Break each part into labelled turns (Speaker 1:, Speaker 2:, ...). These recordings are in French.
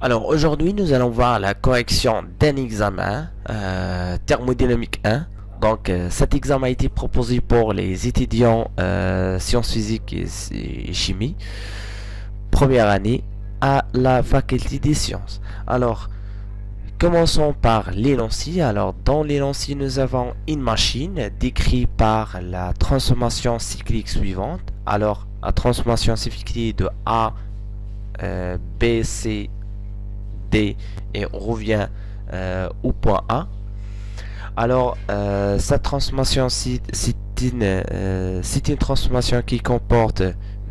Speaker 1: Alors aujourd'hui, nous allons voir la correction d'un examen thermodynamique 1. Donc cet examen a été proposé pour les étudiants sciences physiques et chimie, première année à la faculté des sciences. Alors, commençons par l'énoncé. Alors, dans l'énoncé, nous avons une machine décrite par la transformation cyclique suivante. Alors, la transformation cyclique de A, B, C, D et on revient au point A. Alors, cette transformation, c'est une transformation qui comporte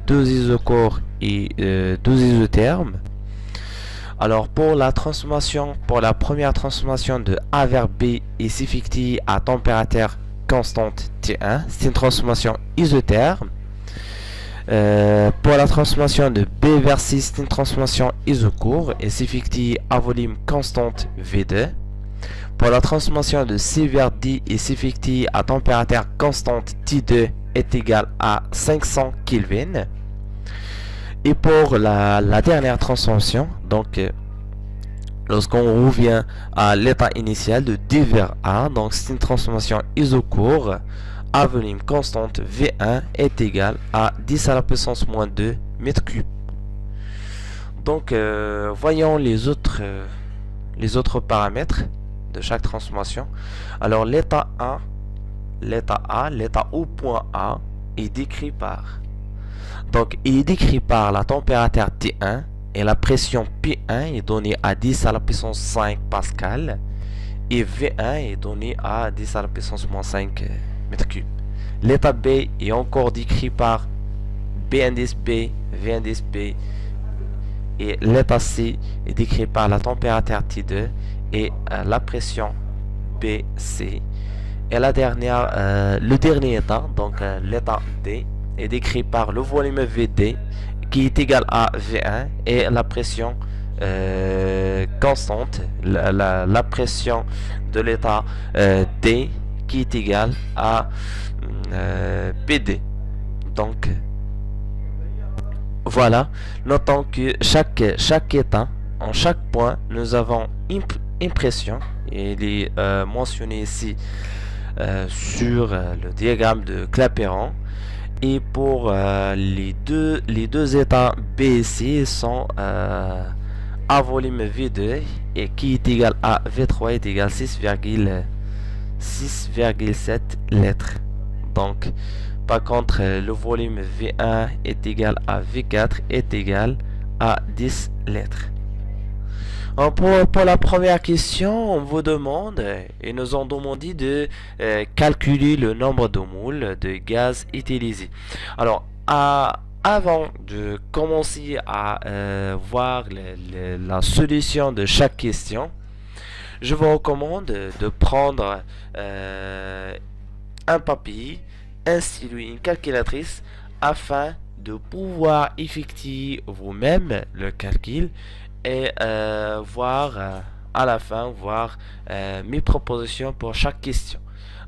Speaker 1: deux isochores et deux isothermes. Alors, pour la première transformation de A vers B et s'effectue à température constante T1, c'est une transformation isotherme. Pour la transformation de B vers C, c'est une transformation isochore et s'effectue à volume constante V2. Pour la transformation de C vers D et s'effectue à température constante T2 est égal à 500 Kelvin. Et pour la dernière transformation, donc lorsqu'on revient à l'état initial de D vers A, donc c'est une transformation isochore à volume constante V1 est égal à 10 à la puissance moins 2 mètres cubes. Donc voyons les autres paramètres de chaque transformation. Alors l'état au point A est décrit par la température T1 et la pression P1 est donnée à 10 à la puissance 5 pascal et V1 est donné à 10 à la puissance moins 5 mètres cubes. L'état B est encore décrit par B indice B, V indice B et l'état C est décrit par la température T2 et la pression BC. Et le dernier état, donc l'état D, est décrit par le volume VD qui est égal à V1 et la pression constante, la pression de l'état D qui est égale à PD. Donc voilà, notons que chaque état, en chaque point, nous avons une pression. Il est mentionné ici sur le diagramme de Clapeyron. Et pour les deux états B et C sont à volume V2 et qui est égal à V3 est égal à 6,7 litres. Donc, par contre, le volume V1 est égal à V4 est égal à 10 litres. Pour la première question, on vous demande et nous ont demandé de calculer le nombre de moules de gaz utilisé. Alors, avant de commencer à voir la solution de chaque question, je vous recommande de prendre un papier, un stylo, une calculatrice afin de pouvoir effectuer vous-même le calcul et voir à la fin mes propositions pour chaque question.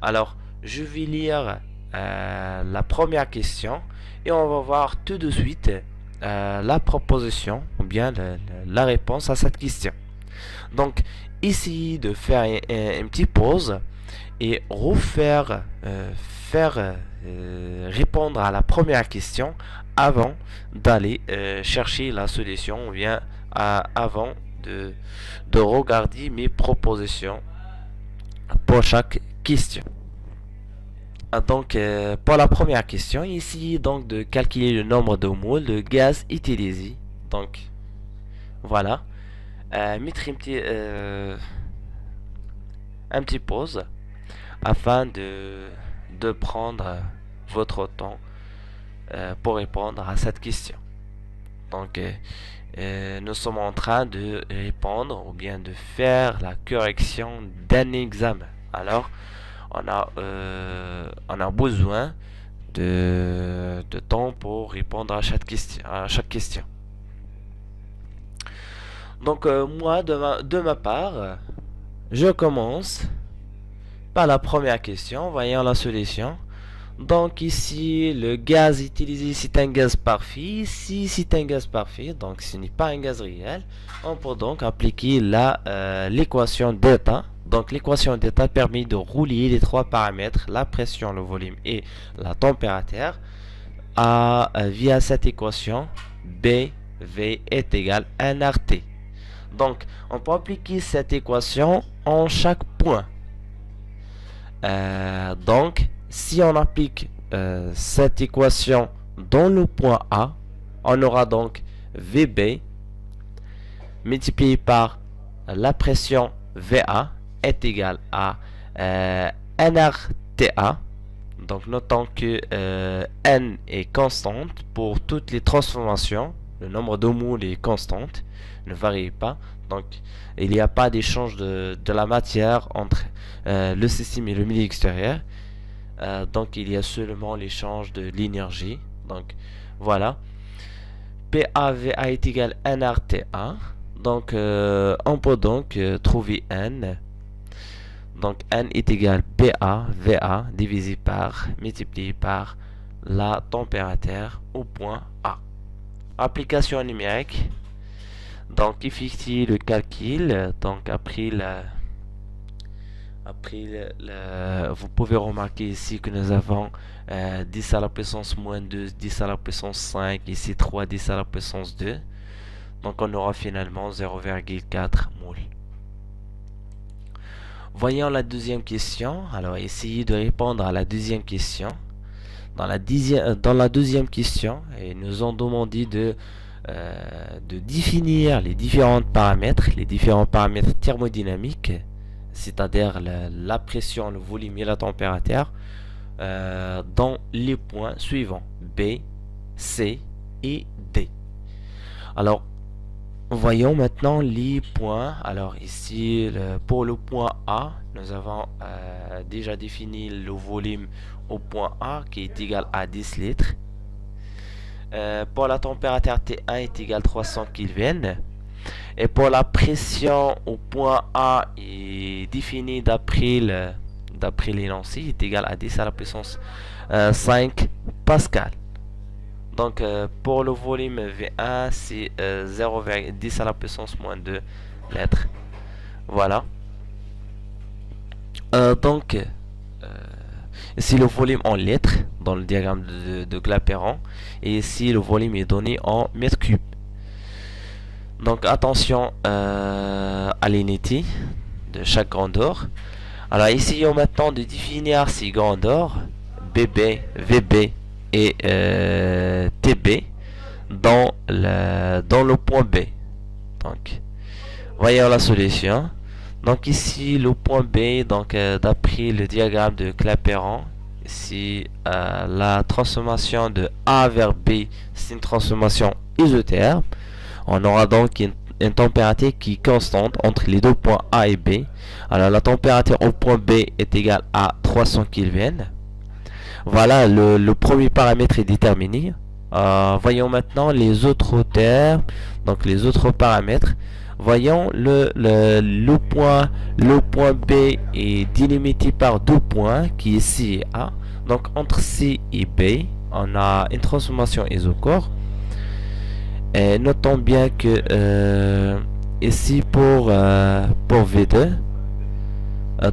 Speaker 1: Alors, je vais lire la première question et on va voir tout de suite la proposition ou bien la réponse à cette question. Donc, essayez de faire une petite pause et répondre à la première question avant d'aller chercher la solution ou bien avant de regarder mes propositions pour chaque question. Donc pour la première question, ici donc de calculer le nombre de moles de gaz utilisé. Donc voilà, mettre un petit pause afin de prendre votre temps pour répondre à cette question. Donc nous sommes en train de répondre ou bien de faire la correction d'un examen. Alors on a besoin de temps pour répondre à chaque question. Donc moi de ma part, je commence par la première question. Voyons la solution. Donc ici, le gaz utilisé, c'est un gaz parfait. Ici, c'est un gaz parfait, donc ce n'est pas un gaz réel. On peut donc appliquer l'équation d'état. Donc l'équation d'état permet de relier les trois paramètres, la pression, le volume et la température, via cette équation. BV est égal à nRT. Donc on peut appliquer cette équation en chaque point. Donc si on applique cette équation dans le point A, on aura donc VB multiplié par la pression VA est égal à nRTA. Donc notons que N est constante pour toutes les transformations. Le nombre de moules est constante, ne varie pas. Donc il n'y a pas d'échange de la matière entre le système et le milieu extérieur. Donc il y a seulement l'échange de l'énergie. Donc voilà. PAVA est égal à nRTA. Donc on peut donc trouver N. Donc N est égal à BA divisé par, multiplié par la température au point A. Application numérique. Donc effectuer le calcul. Donc vous pouvez remarquer ici que nous avons 10 à la puissance moins 2, 10 à la puissance 5, ici 3, 10 à la puissance 2. Donc on aura finalement 0,4 moules. Voyons la deuxième question. Alors essayez de répondre à la deuxième question. Dans la deuxième question, ils nous ont demandé de définir les différents paramètres thermodynamiques, c'est-à-dire la pression, le volume et la température, dans les points suivants, B, C et D. Alors, voyons maintenant les points. Alors ici, pour le point A, nous avons déjà défini le volume au point A qui est égal à 10 litres. Pour la température T1 est égal à 300 Kelvin. Et pour la pression au point A est définie d'après l'énoncé, est égal à 10 à la puissance 5 Pascal. Donc pour le volume V1 c'est 0,10 à la puissance moins 2 litres. Voilà. Donc ici le volume en litres dans le diagramme de Clapeyron, et ici le volume est donné en mètres cubes. Donc attention à l'unité de chaque grandeur. Alors essayons maintenant de définir ces grandeurs BB, VB et TB dans le point B. Donc voyons la solution. Donc ici le point B, donc d'après le diagramme de Clapeyron, ici la transformation de A vers B, c'est une transformation isotherme. On aura donc une température qui est constante entre les deux points A et B. Alors la température au point B est égale à 300 Kelvin. Voilà, le premier paramètre est déterminé. Voyons maintenant les autres termes, donc les autres paramètres. Voyons le point B est délimité par deux points qui est C et A. Donc entre C et B, on a une transformation isochore. Et notons bien que ici pour V2,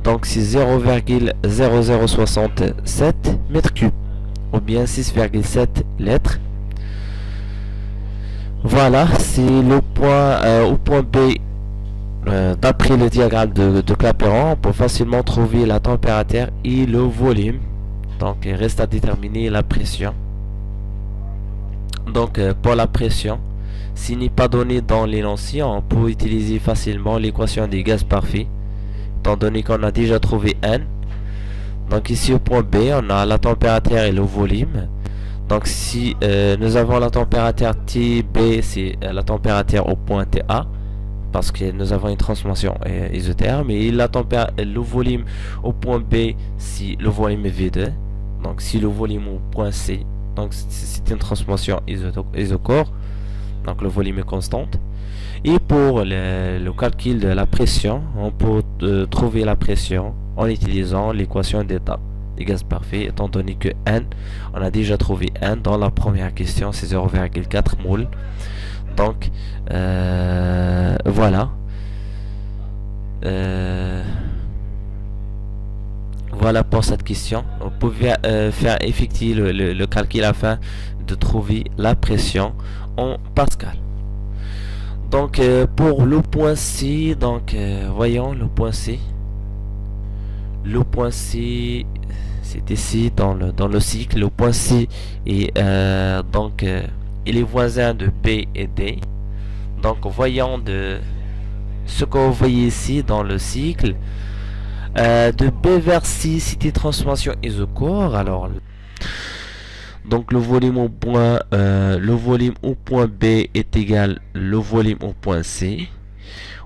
Speaker 1: donc c'est 0,0067 mètres cubes ou bien 6,7 litres. Voilà, c'est le point au point B. D'après le diagramme de Clapeyron, on peut facilement trouver la température et le volume. Donc il reste à déterminer la pression. Donc pour la pression, s'il n'est pas donné dans l'énoncé, on peut utiliser facilement l'équation des gaz parfaits, étant donné qu'on a déjà trouvé N. Donc ici au point B, on a la température et le volume. Donc si nous avons la température TB, c'est la température au point TA, parce que nous avons une transformation isotherme, et le volume au point B, c'est le volume V2. Donc si le volume au point C, donc c'est une transformation isochore, donc le volume est constant. Et pour le calcul de la pression, on peut trouver la pression en utilisant l'équation d'état. des gaz parfaits, étant donné que N, on a déjà trouvé N dans la première question, c'est 0,4 moules. Donc, voilà. Voilà pour cette question. Vous pouvez faire effectuer le calcul afin de trouver la pression en Pascal. Donc pour le point C, donc voyons le point C. Le point C, c'est ici dans le cycle. Le point C est il est voisin de B et D. Donc voyons de ce que vous voyez ici dans le cycle. De B vers C, c'était transformation isochore. Alors, donc le volume au point B est égal le volume au point C.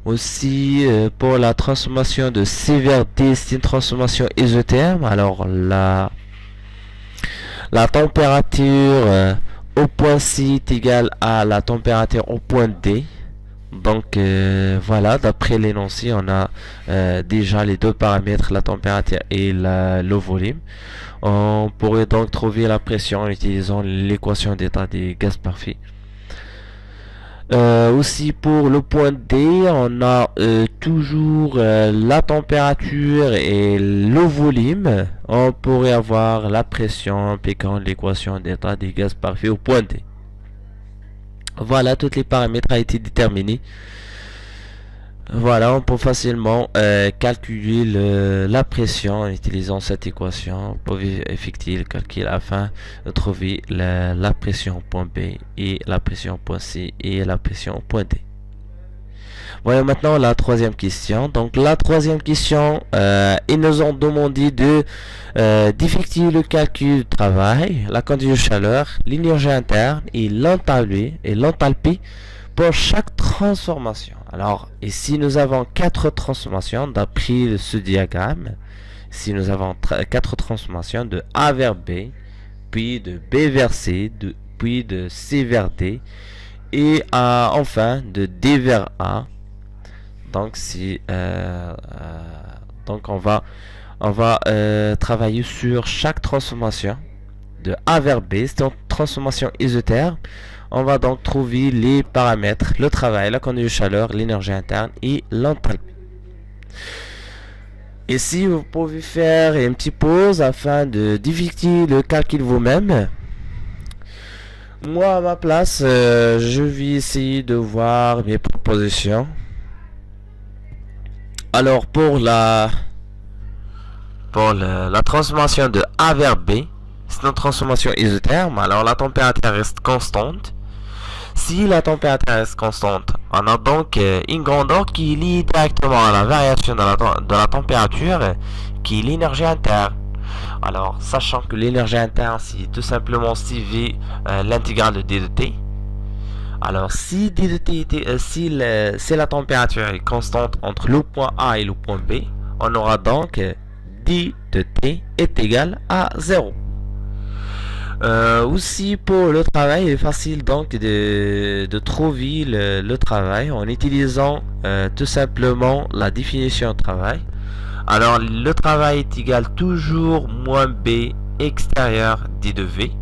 Speaker 1: Aussi, pour la transformation de C vers D, c'est une transformation isotherme. Alors, la température au point C est égale à la température au point D. Donc voilà, d'après l'énoncé, on a déjà les deux paramètres, la température et le volume. On pourrait donc trouver la pression en utilisant l'équation d'état des gaz parfaits. Aussi pour le point D, on a toujours la température et le volume. On pourrait avoir la pression en appliquant l'équation d'état des gaz parfaits au point D. Voilà, tous les paramètres ont été déterminés. Voilà, on peut facilement calculer la pression en utilisant cette équation. Vous pouvez effectuer le calcul afin de trouver la pression au point B et la pression au point C et la pression au point D. Voilà maintenant la troisième question. Donc la troisième question, ils nous ont demandé d'effectuer le calcul du travail, la quantité de chaleur, l'énergie interne et l'enthalpie pour chaque transformation. Alors ici nous avons quatre transformations d'après ce diagramme. Ici nous avons quatre transformations de A vers B, puis de B vers C, puis de C vers D et enfin de D vers A. Donc si donc on va travailler sur chaque transformation de A vers B. C'est une transformation isotherme. On va donc trouver les paramètres, le travail, la quantité de chaleur, l'énergie interne et l'enthalpie. Ici, vous pouvez faire une petite pause afin d'effectuer le calcul vous-même. Moi, à ma place, je vais essayer de voir mes propositions. Alors, pour la transformation de A vers B, c'est une transformation isotherme. Alors, la température reste constante. Si la température reste constante, on a donc une grandeur qui est liée directement à la variation de la température, qui est l'énergie interne. Alors, sachant que l'énergie interne, c'est tout simplement CV l'intégrale de D de T. Alors, si D de T si la température est constante entre le point A et le point B, on aura donc D de T est égal à 0. Aussi pour le travail, il est facile donc de trouver le travail en utilisant tout simplement la définition de travail. Alors le travail est égal toujours moins B extérieur D de V.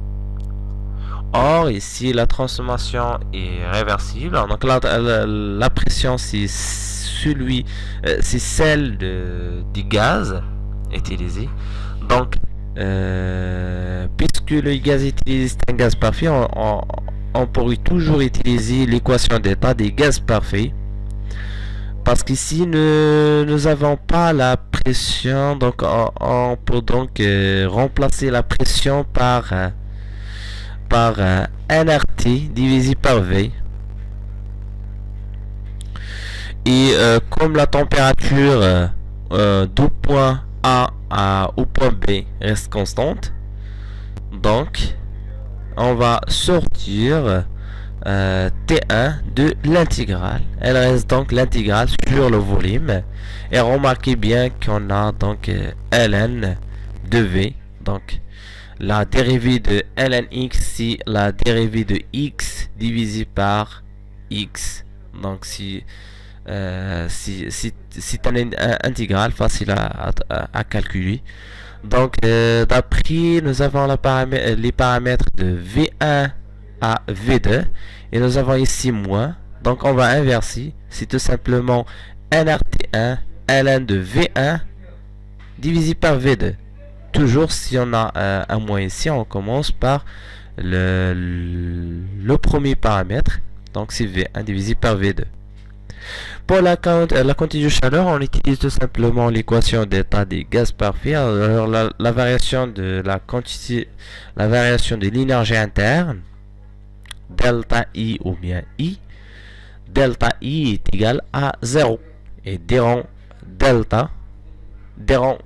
Speaker 1: Or ici la transformation est réversible. Donc la pression c'est celle du gaz utilisé. Donc puisque le gaz utilisé est un gaz parfait, on pourrait toujours utiliser l'équation d'état des gaz parfaits. Parce qu'ici, nous n'avons pas la pression, donc on peut donc remplacer la pression par nRT divisé par V. Et comme la température du point A au point B reste constante, donc on va sortir T1 de l'intégrale. Elle reste donc l'intégrale sur le volume. Et remarquez bien qu'on a donc ln de V. Donc la dérivée de ln x, c'est la dérivée de x divisé par x. Donc si c'est un intégral facile à calculer. Donc, d'après, nous avons les paramètres de V1 à V2 et nous avons ici moins. Donc, on va inverser. C'est tout simplement nRT1 ln de V1 divisé par V2. Toujours, si on a un moins ici, on commence par le premier paramètre. Donc, c'est V1 divisé par V2. Pour la quantité de chaleur, on utilise tout simplement l'équation d'état des gaz parfaits. Alors, la variation de la quantité, la variation de l'énergie interne, delta I ou bien I, delta I est égal à 0. Et diront delta, diront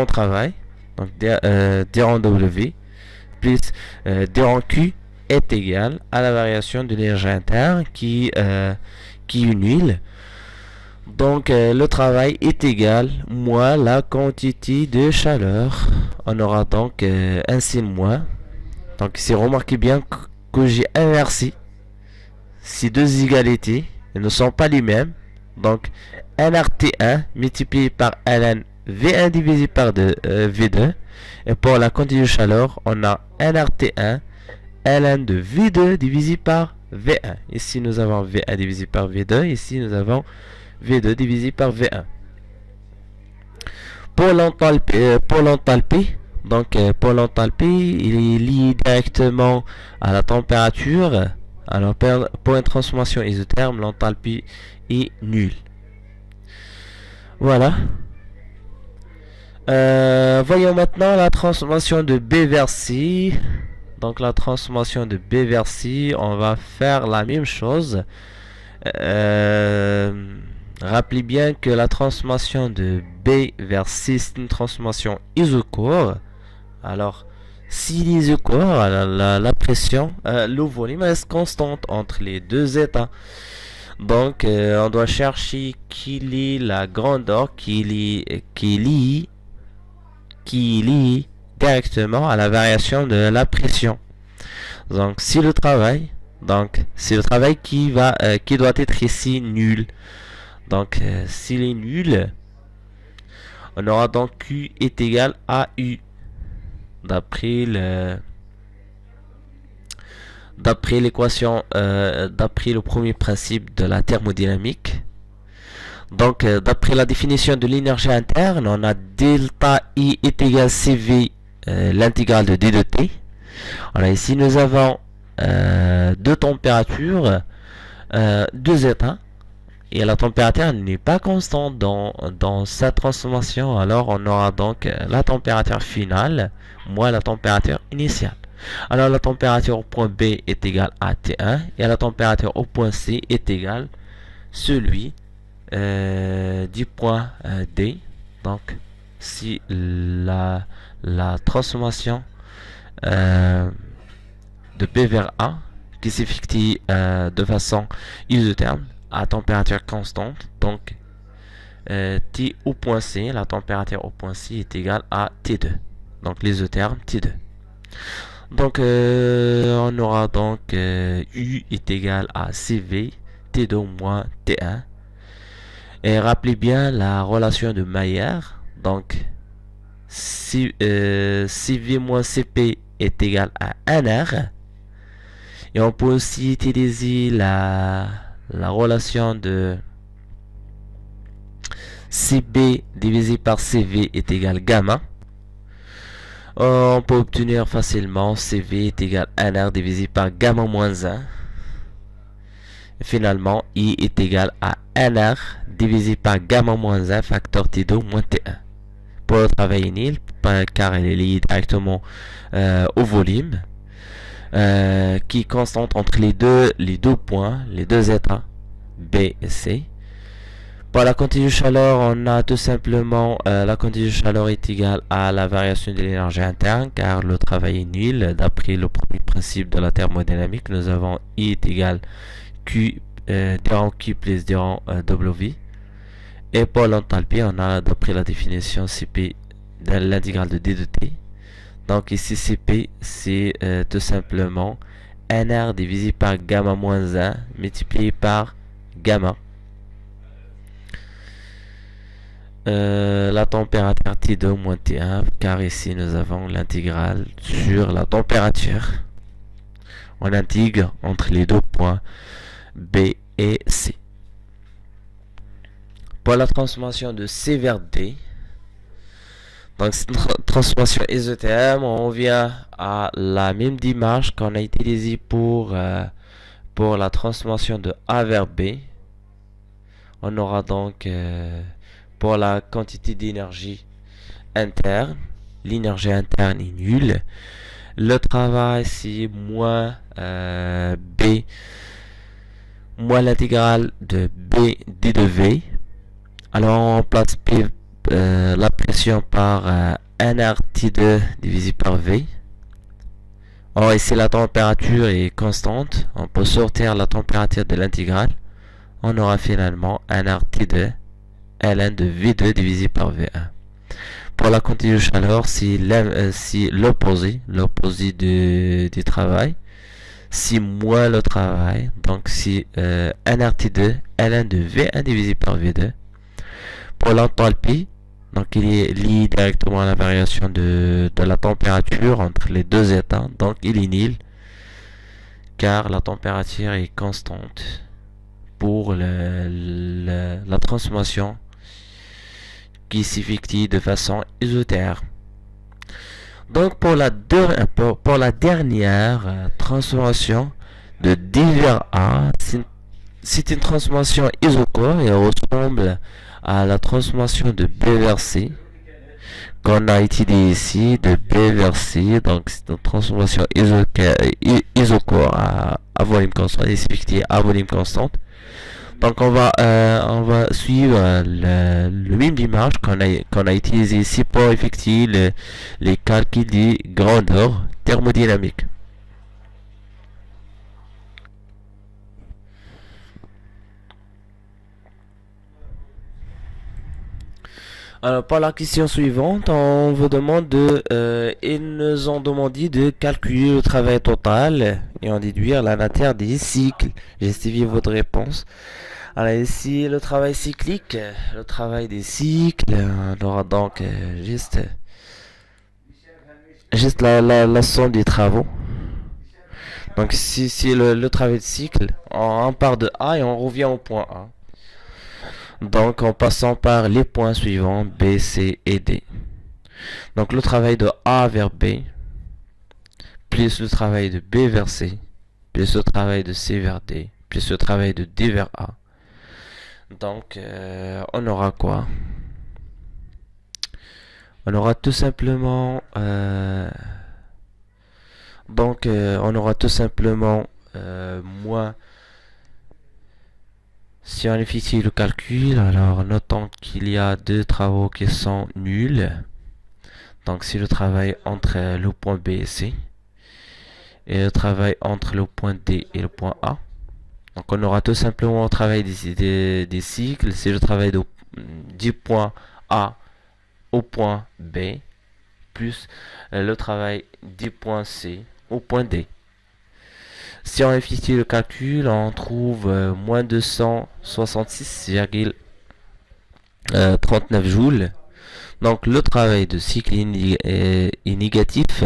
Speaker 1: travail, donc diront W, plus diront Q est égal à la variation de l'énergie interne qui est nulle. Donc le travail est égal moins la quantité de chaleur. On aura donc un signe moins. Donc ici remarquez bien que j'ai inversé ces deux égalités. Elles ne sont pas les mêmes. Donc nRT1 multiplié par ln V1 divisé par V2. Et pour la quantité de chaleur, on a nRT1 ln de V2 divisé par V1. Ici, nous avons V1 divisé par V2. Ici, nous avons V2 divisé par V1. Pour l'enthalpie, donc pour l'enthalpie, il est lié directement à la température. Alors, pour une transformation isotherme, l'enthalpie est nulle. Voilà. Voyons maintenant la transformation de B vers C. Donc la transformation de B vers C, on va faire la même chose. Rappelez bien que la transformation de B vers C, c'est une transformation isochore. Alors, si l'isochore, la pression, le volume reste constante entre les deux états. Donc, on doit chercher quelle est la grandeur qui lie directement à la variation de la pression. Donc, si le travail, qui doit être ici nul. Donc, s'il est nul, on aura donc Q est égal à U. D'après l'équation, d'après le premier principe de la thermodynamique. Donc, d'après la définition de l'énergie interne, on a delta I est égal à CV, l'intégrale de D de T. Alors ici, nous avons deux températures, deux états. Et la température n'est pas constante dans sa transformation. Alors, on aura donc la température finale moins la température initiale. Alors, la température au point B est égale à T1 et la température au point C est égale celui du point D. Donc, si la transformation de B vers A qui s'effectue de façon isotherme à température constante, donc T au point C, la température au point C est égale à T2, donc l'isotherme T2. Donc on aura donc U est égal à CV T2 moins T1. Et rappelez bien la relation de Maillard. Donc CV moins CP est égal à 1R. Et on peut aussi utiliser la relation de CB divisé par CV est égal gamma. On peut obtenir facilement CV est égal à 1R divisé par gamma moins 1. Et finalement, I est égal à 1R divisé par gamma moins 1 facteur T2 moins T1. Pour le travail nul, car il est lié directement au volume, qui est constante entre les deux points, les deux états B et C. Pour la quantité de chaleur, on a tout simplement la quantité de chaleur est égale à la variation de l'énergie interne, car le travail est nul. D'après le premier principe de la thermodynamique, nous avons I est égal Q dirham Q plus dirham W. Et pour l'enthalpie, on a d'après la définition CP de l'intégrale de D de T. Donc ici CP c'est tout simplement NR divisé par gamma moins 1 multiplié par gamma. la température T2 moins T1, car ici nous avons l'intégrale sur la température. On intègre entre les deux points B et C. Pour la transformation de C vers D, donc cette transformation isotherme, on vient à la même démarche qu'on a utilisée pour la transformation de A vers B. On aura donc pour la quantité d'énergie interne, l'énergie interne est nulle. Le travail c'est moins B, moins l'intégrale de B d de V. Alors on remplace P, la pression par 1RT2 divisé par V. Or ici la température est constante, on peut sortir la température de l'intégrale. On aura finalement 1RT2 ln de V2 divisé par V1. Pour la quantité de chaleur, c'est l'opposé du travail. C'est moins le travail, donc c'est 1RT2 ln de V1 divisé par V2. Pour l'enthalpie, donc il est lié directement à la variation de la température entre les deux états, donc il est nul, car la température est constante pour la transformation qui s'effectue de façon isotherme. Donc pour la dernière transformation de D vers A, c'est une transformation isochore et ressemble à la transformation de B vers C qu'on a étudié ici, de B vers C. Donc c'est une transformation isochore à volume constant et s'effectue à volume constant. Donc on va suivre le même démarche qu'on a utilisé ici pour effectuer les calculs de grandeur thermodynamique. Alors pour la question suivante, on vous demande ils nous ont demandé de calculer le travail total et en déduire la nature des cycles. Justifiez votre réponse. Alors ici le travail cyclique, le travail des cycles, on aura donc juste la somme des travaux. Donc si le travail de cycle, on part de A et on revient au point A. Donc en passant par les points suivants B, C et D. Donc le travail de A vers B, plus le travail de B vers C, plus le travail de C vers D, plus le travail de D vers A. Donc on aura quoi? On aura tout simplement moins. Si on effectue le calcul, alors notons qu'il y a deux travaux qui sont nuls. Donc c'est le travail entre le point B et C et le travail entre le point D et le point A. Donc on aura tout simplement le travail des cycles, c'est le travail du point A au point B plus le travail du point C au point D. Si on effectue le calcul, on trouve moins 266,39 joules. Donc le travail de cycle est négatif.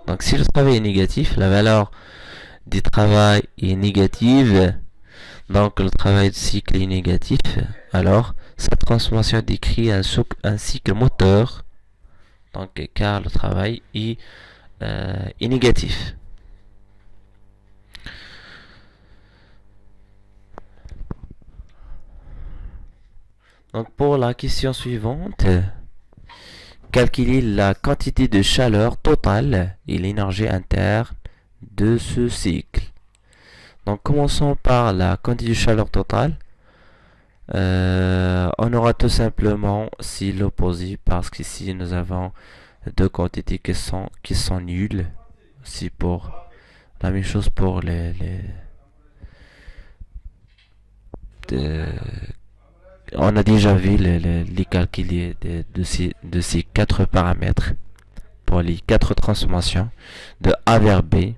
Speaker 1: Donc si le travail est négatif, la valeur du travail est négative. Donc le travail de cycle est négatif. Alors cette transformation décrit un cycle moteur. Donc car le travail est négatif. Donc pour la question suivante, calculer la quantité de chaleur totale et l'énergie interne de ce cycle. Donc commençons par la quantité de chaleur totale. On aura tout simplement si l'opposé parce qu'ici nous avons deux quantités qui sont nulles. C'est pour la même chose pour on a déjà vu les calculs de ces quatre paramètres pour les quatre transformations de A vers B.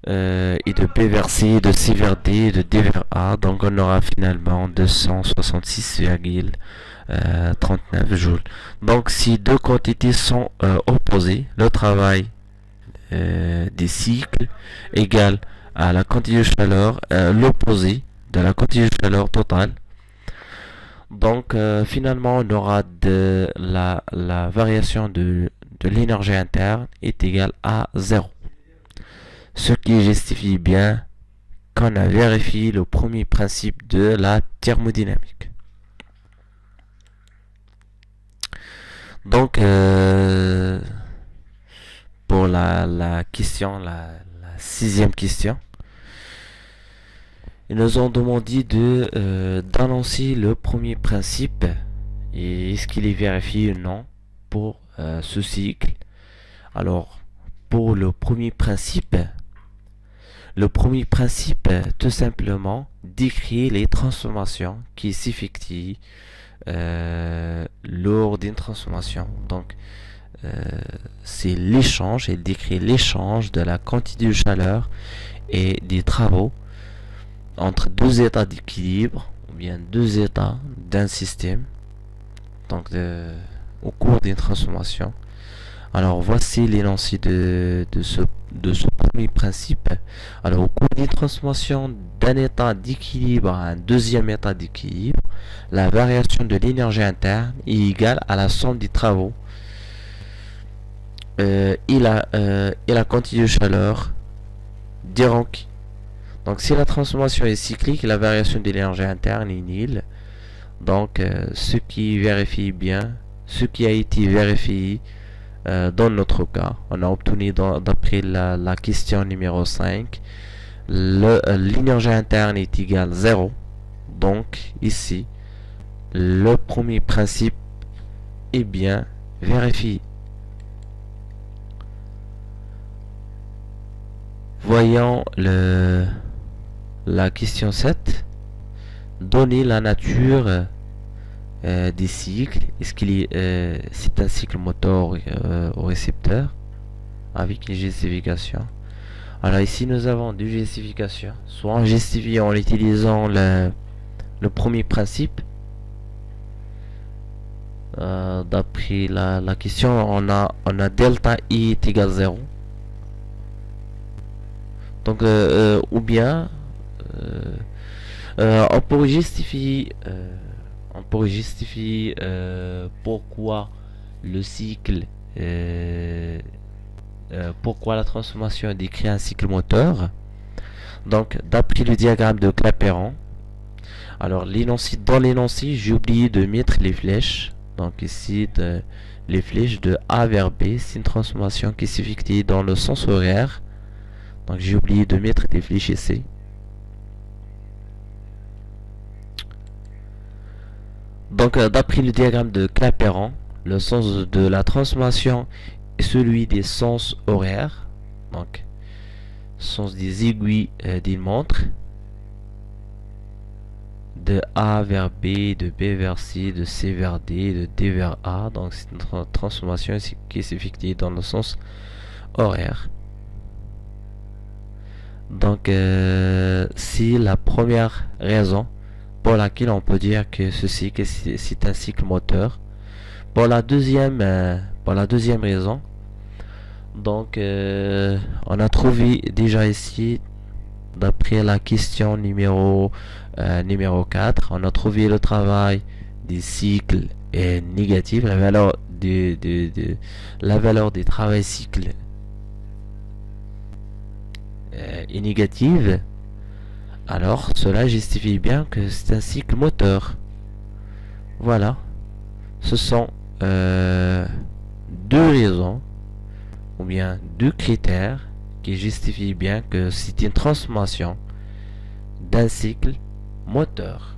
Speaker 1: et de B vers C, de C vers D, et de D vers A. Donc on aura finalement 266,39 joules. Donc si deux quantités sont opposées, le travail des cycles égale à la quantité de chaleur, l'opposé de la quantité de chaleur totale. Donc finalement on aura la variation de l'énergie interne est égale à 0. Ce qui justifie bien qu'on a vérifié le premier principe de la thermodynamique. Donc pour la question, la sixième question, ils nous ont demandé d'annoncer le premier principe et est-ce qu'il est vérifié ou non pour ce cycle. Alors pour le premier principe, tout simplement décrit les transformations qui s'effectuent lors d'une transformation. Donc c'est l'échange, il décrit l'échange de la quantité de chaleur et des travaux entre deux états d'équilibre ou bien deux états d'un système, donc au cours d'une transformation. Alors voici l'énoncé de ce premier principe. Alors au cours d'une transformation d'un état d'équilibre à un deuxième état d'équilibre, la variation de l'énergie interne est égale à la somme des travaux et la quantité de chaleur dérangée. Donc si la transformation est cyclique, la variation de l'énergie interne est nulle. Donc ce qui vérifie bien, ce qui a été vérifié dans notre cas, on a obtenu d'après la question numéro 5, l'énergie interne est égale 0. Donc ici, le premier principe est bien vérifié. Voyons la question 7. Donner la nature des cycles. Est-ce qu'il c'est un cycle moteur au récepteur avec une justification. Alors ici nous avons deux justifications. Soit on justifie en utilisant le premier principe. D'après la question, on a delta I est égal 0. Donc ou bien on pourrait justifier pourquoi le cycle pourquoi la transformation décrit un cycle moteur. Donc d'après le diagramme de Clapeyron, alors dans l'énoncé j'ai oublié de mettre les flèches. Donc ici les flèches de A vers B, c'est une transformation qui s'effectue dans le sens horaire. Donc j'ai oublié de mettre des flèches ici. Donc d'après le diagramme de Clapeyron, le sens de la transformation est celui des sens horaires. Donc sens des aiguilles d'une montre. De A vers B, de B vers C, de C vers D, de D vers A. Donc c'est une transformation qui s'effectue dans le sens horaire. Donc c'est la première raison pour laquelle on peut dire que ce cycle c'est un cycle moteur. Pour la deuxième raison, donc on a trouvé déjà ici, d'après la question numéro 4, on a trouvé le travail des cycles est négatif, la valeur des travail cycle est négative. Alors cela justifie bien que c'est un cycle moteur. Voilà, ce sont deux raisons ou bien deux critères qui justifient bien que c'est une transformation d'un cycle moteur.